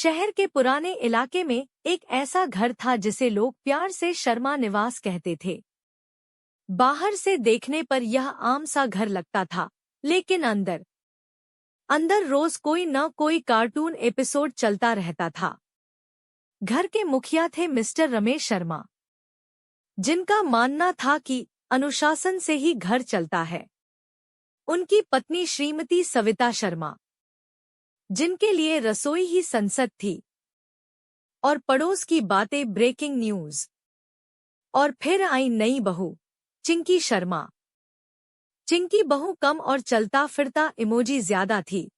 शहर के पुराने इलाके में एक ऐसा घर था जिसे लोग प्यार से शर्मा निवास कहते थे। बाहर से देखने पर यह आम सा घर लगता था, लेकिन अंदर अंदर रोज कोई न कोई कार्टून एपिसोड चलता रहता था। घर के मुखिया थे मिस्टर रमेश शर्मा, जिनका मानना था कि अनुशासन से ही घर चलता है। उनकी पत्नी श्रीमती सविता शर्मा, जिनके लिए रसोई ही संसद थी, और पड़ोस की बातें ब्रेकिंग न्यूज। और फिर आई नई बहू चिंकी शर्मा। चिंकी बहू कम और चलता फिरता इमोजी ज्यादा थी।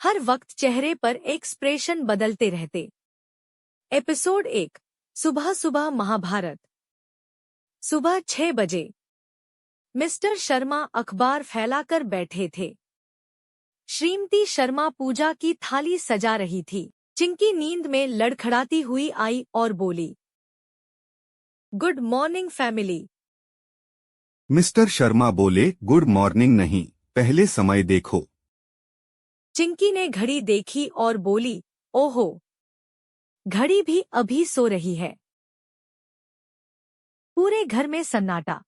हर वक्त चेहरे पर एक्सप्रेशन बदलते रहते। एपिसोड 1। सुबह सुबह महाभारत। सुबह 6 बजे मिस्टर शर्मा अखबार फैलाकर बैठे थे। श्रीमती शर्मा पूजा की थाली सजा रही थी। चिंकी नींद में लड़खड़ाती हुई आई और बोली, good morning family. Mister Sharma बोले, गुड मॉर्निंग नहीं, पहले समय देखो। चिंकी ने घड़ी देखी और बोली, ओहो, घड़ी भी अभी सो रही है। पूरे घर में सन्नाटा।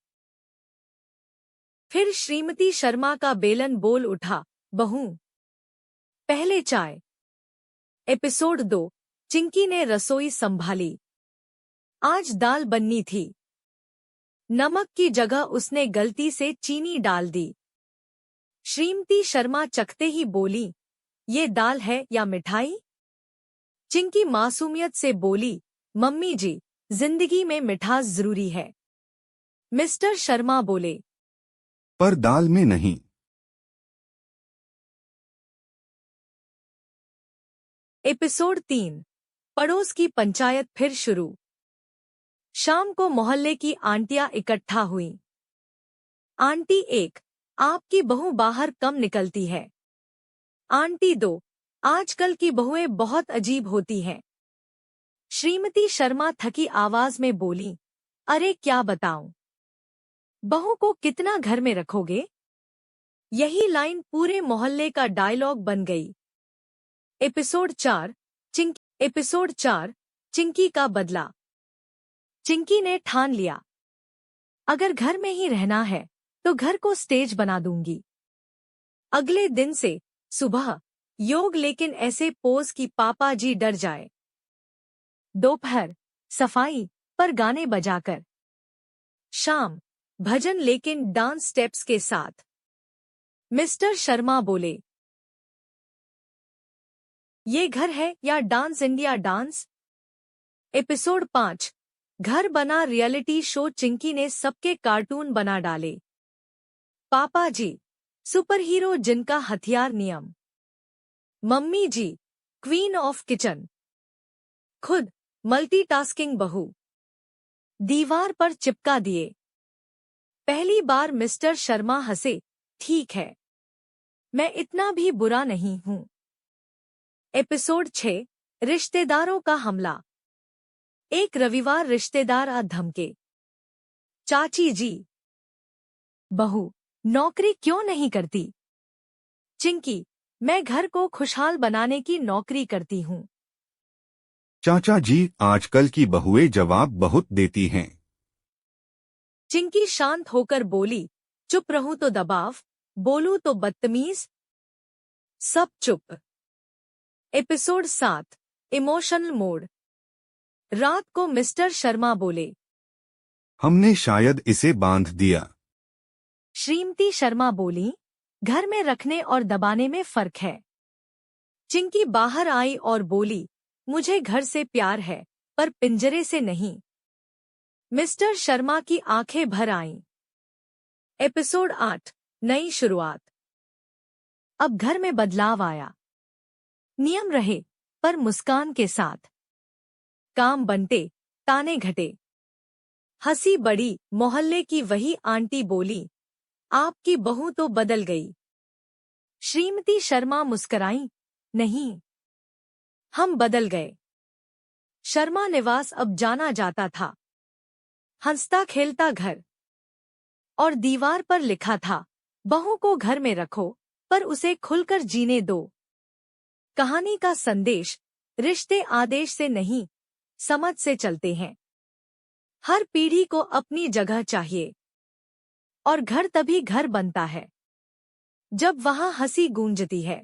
फिर श्रीमती शर्मा का बेलन बोल उठा, बहू, पहले चाय। एपिसोड 2। चिंकी ने रसोई संभाली। आज दाल बननी थी। नमक की जगह उसने गलती से चीनी डाल दी। श्रीमती शर्मा चखते ही बोली, ये दाल है या मिठाई? चिंकी मासूमियत से बोली, मम्मी जी, जिंदगी में मिठास जरूरी है। मिस्टर शर्मा बोले, पर दाल में नहीं। एपिसोड 3। पड़ोस की पंचायत फिर शुरू। शाम को मोहल्ले की आंटियां इकट्ठा हुईं। आंटी 1, आपकी बहू बाहर कम निकलती है। आंटी 2, आजकल की बहुएं बहुत अजीब होती हैं। श्रीमती शर्मा थकी आवाज में बोली, अरे क्या बताऊं, बहू को कितना घर में रखोगे? यही लाइन पूरे मोहल्ले का डायलॉग बन गई। एपिसोड 4। चिंकी का बदला। चिंकी ने ठान लिया, अगर घर में ही रहना है तो घर को स्टेज बना दूंगी। अगले दिन से सुबह योग, लेकिन ऐसे पोज कि पापा जी डर जाए। दोपहर सफाई पर गाने बजाकर। शाम भजन, लेकिन डांस स्टेप्स के साथ। मिस्टर शर्मा बोले, ये घर है या डांस इंडिया डांस? एपिसोड 5। घर बना रियलिटी शो। चिंकी ने सबके कार्टून बना डाले। पापा जी सुपर हीरो जिनका हथियार नियम। Mummy ji queen of kitchen. खुद मल्टीटास्किंग बहू। दीवार पर चिपका दिए। पहली बार मिस्टर शर्मा हंसे, ठीक है, मैं इतना भी बुरा नहीं हूं। एपिसोड 6। रिश्तेदारों का हमला। एक रविवार रिश्तेदार आ धमके, चाची जी, बहू नौकरी क्यों नहीं करती? चिंकी, मैं घर को खुशहाल बनाने की नौकरी करती हूँ। चाचा जी, आजकल की बहुएं जवाब बहुत देती हैं। चिंकी शांत होकर बोली, चुप रहूं तो दबाव, बोलूं तो बदतमीज। सब चुप। एपिसोड 7। Emotional mode. रात को मिस्टर शर्मा बोले, हमने शायद इसे बांध दिया। श्रीमती शर्मा बोली, घर में रखने और दबाने में फर्क है। चिंकी बाहर आई और बोली, मुझे घर से प्यार है, पर पिंजरे से नहीं। मिस्टर शर्मा की आंखें भर आईं। एपिसोड 8। नई शुरुआत। अब घर में बदलाव आया। नियम रहे, पर मुस्कान के साथ। काम बनते, ताने घटे। हंसी बढ़ी। मोहल्ले की वही आंटी बोली, आपकी बहू तो बदल गई। श्रीमती शर्मा मुस्कराई, नहीं, हम बदल गए। शर्मा निवास अब जाना जाता था। हंसता खेलता घर। और दीवार पर लिखा था, बहू को घर में रखो, पर उसे खुलकर जीने दो। कहानी का संदेश, रिश्ते आदेश से नहीं, समझ से चलते हैं। हर पीढ़ी को अपनी जगह चाहिए, और घर तभी घर बनता है जब वहां हंसी गूंजती है।